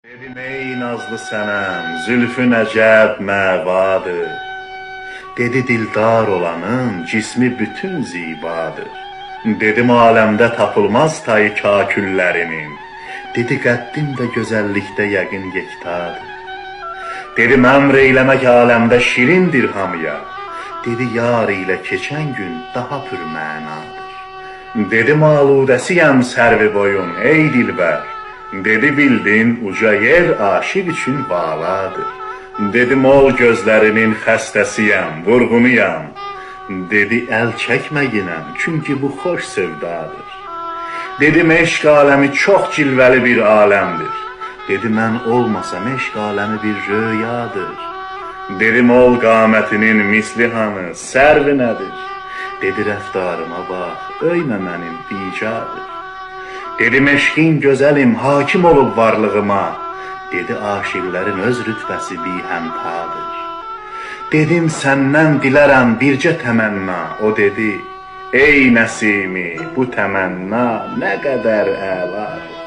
Dedim ey nazlı sənəm, zülfün əcəb məvadır. Dedi dildar olanın cismi bütün zibadır. Dedim aləmdə tapılmaz tayı kaküllərinin. Dedi qəddim və gözəllikdə yəqin yektadır. Dedim əmr eyləmək aləmdə şirindir hamıya. Dedi yar ilə keçən gün daha pürmənadır. Dedim aludəsiyəm sərvi boyun ey dilbər. Dedi bildin uca yer aşiq üçün valadır. Dedim ol gözlərinin xəstəsiyəm, vurğunuyam. Dedi əl çəkməyinəm, çünki bu xoş sevdadır. Dedim eşq aləmi çox cilvəli bir aləmdir. Dedi mən olmasam eşq aləmi bir röyadır. Dedim ol qamətinin misli hanı, sərvi nədir? Dedi rəftarıma bax, öymə mənim bicadır. Dedim eşqin gözəlim, hakim olub varlığıma. Dedi aşiqlərin öz rütbəsi bihəmtadır. Dedim səndən dilərəm bircə təmənna. O dedi ey Nəsimi, bu təmənna nə qədər əladır.